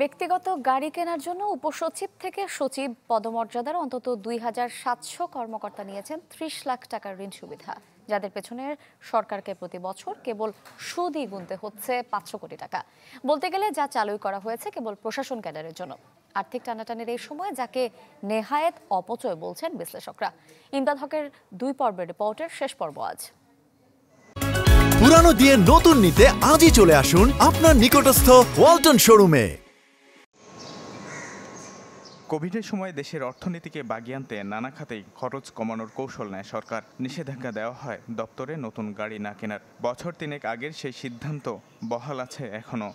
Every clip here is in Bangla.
ব্যক্তিগত গাড়ি কেনার জন্য উপসচিব থেকে সচিব পদমর্যাদার অন্তত ২,৭০০ কর্মকর্তা নিয়েছেন ৩০ লাখ টাকার ঋণ সুবিধা, যাদের পেছনে সরকারকে প্রতি বছর কেবল সুদই গুনতে হচ্ছে ৫০০ কোটি টাকা। বলতে গেলে যা চালু করা হয়েছে কেবল প্রশাসন ক্যাডারের জন্য। আর্থিক টানাটানির এই সময় যাকে নেহায়েত অপচয় বলছেন বিশ্লেষকরা। ইমদাদ হকের ২ পর্বের রিপোর্টের শেষ পর্ব আজ। পুরানো দিয়ে নতুন নিতে আজই চলে আসুন আপনার নিকটস্থ ওয়ালটন শোরুমে। কোভিডের সময় দেশের অর্থনীতিকে বাগিয়ে আনতে নানা খাতেই খরচ কমানোর কৌশল নেয় সরকার। নিষেধাজ্ঞা দেওয়া হয় দপ্তরে নতুন গাড়ি না কেনার। বছর তিনেক আগের সেই সিদ্ধান্ত বহাল আছে এখনও।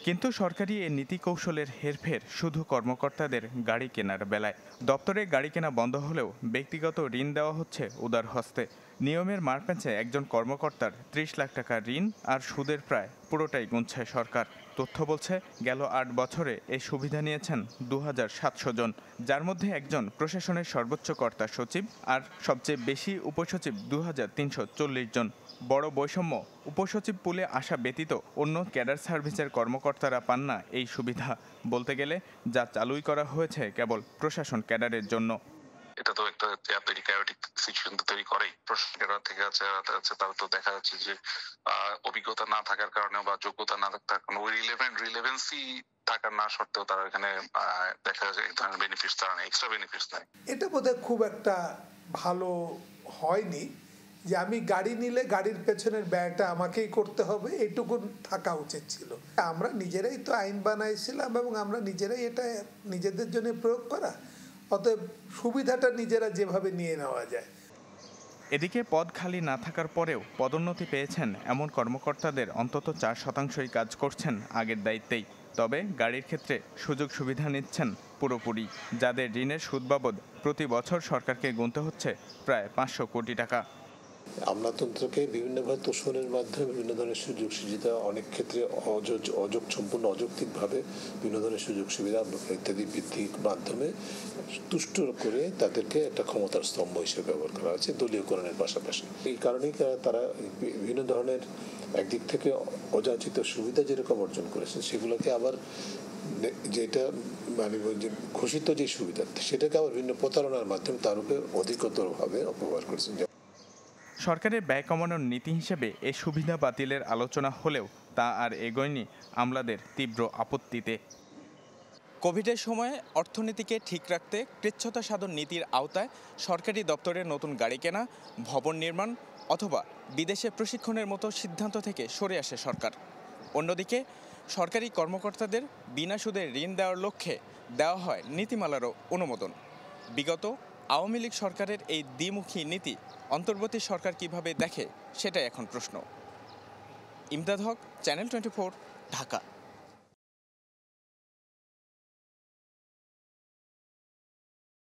কিন্তু সরকারি এই নীতি কৌশলের হেরফের শুধু কর্মকর্তাদের গাড়ি কেনার বেলায়। দপ্তরে গাড়ি কেনা বন্ধ হলেও ব্যক্তিগত ঋণ দেওয়া হচ্ছে উদার হস্তে। নিয়মের মারপ্যাঁচে একজন কর্মকর্তার ৩০ লাখ টাকার ঋণ আর সুদের প্রায় পুরোটাই গুনছে সরকার। তথ্য বলছে গেল ৮ বছরে এই সুবিধা নিয়েছেন ২,৭০০ জন, যার মধ্যে একজন প্রশাসনের সর্বোচ্চ কর্তা সচিব আর সবচেয়ে বেশি উপসচিব ২,৩৪০ জন। বড় বৈষম্য, উপসচিব পুলে আসা ব্যতীত অন্য ক্যাডার সার্ভিসের কর্মকর্তারা পান না এই সুবিধা। বলতে গেলে যা চালুই করা হয়েছে কেবল প্রশাসন ক্যাডারের জন্য। এটা তো একটা তৈরি ক্যাওটিক সিচুয়েশন তৈরি করেই। প্রশাসনের থেকে আছে তারা তো দেখা যাচ্ছে যে অভিজ্ঞতা না থাকার কারণে বা যোগ্যতা না থাকার কারণে ওই রিলেভেন্সি থাকার না সত্ত্বেও তারা এখানে দেখা যাচ্ছে এই ধরনের বেনিফিটস তারা নেয়, এক্সট্রা বেনিফিটস নেয়। এটা বোধহয় খুব একটা ভালো হয়নি যে আমি গাড়ি নিলে গাড়ির পেছনের ব্যয়টা আমাকেই করতে হবে, এইটুকু থাকা উচিত ছিল। আমরা নিজেরাই তো আইন বানাইছিলাম এবং আমরা নিজেরাই এটা নিজেদের জন্য প্রয়োগ করা, অতএব সুবিধাটা নিজেরা যেভাবে নিয়ে নেওয়া যায়। এদিকে পদ খালি না থাকার পরেও পদোন্নতি পেয়েছেন এমন কর্মকর্তাদের অন্তত ৪% কাজ করছেন আগের দায়িত্বেই। তবে গাড়ির ক্ষেত্রে সুযোগ সুবিধা নিচ্ছেন পুরোপুরি, যাদের ঋণের সুদ বাবদ প্রতি বছর সরকারকে গুনতে হচ্ছে প্রায় ৫০০ কোটি টাকা। আমলাতন্ত্রকে বিভিন্নভাবে তোষণের মাধ্যমে বিভিন্ন ধরনের সুযোগ সুবিধা, অনেক ক্ষেত্রে সম্পূর্ণ অযৌক্তিকভাবে বিভিন্ন ধরনের সুযোগ সুবিধা ইত্যাদি বৃদ্ধির মাধ্যমে তুষ্ট করে তাদেরকে একটা ক্ষমতার স্তম্ভ হিসেবে ব্যবহার করা হচ্ছে দলীয়করণের পাশাপাশি। এই কারণেই তারা বিভিন্ন ধরনের একদিক থেকে অযাচিত সুবিধা যেরকম অর্জন করেছে সেগুলোকে আবার যেটা মানে যে ঘোষিত যে সুবিধা সেটাকে আবার বিভিন্ন প্রতারণার মাধ্যমে তার উপরে অধিকতরভাবে অপব্যবহার করেছেন। সরকারের ব্যয় কমানোর নীতি হিসেবে এই সুবিধা বাতিলের আলোচনা হলেও তা আর এগোয়নি আমলাদের তীব্র আপত্তিতে। কোভিডের সময়ে অর্থনীতিকে ঠিক রাখতে কৃচ্ছ্রতা সাধন নীতির আওতায় সরকারি দপ্তরে নতুন গাড়ি কেনা, ভবন নির্মাণ অথবা বিদেশে প্রশিক্ষণের মতো সিদ্ধান্ত থেকে সরে আসে সরকার। অন্যদিকে সরকারি কর্মকর্তাদের বিনা সুদে ঋণ দেওয়ার লক্ষ্যে দেওয়া হয় নীতিমালারও অনুমোদন। বিগত আওয়ামী লীগ সরকারের এই দ্বিমুখী নীতি অন্তর্বর্তী সরকার কিভাবে দেখে সেটাই এখন প্রশ্ন। ইমদাদ হক, চ্যানেল 24, ঢাকা।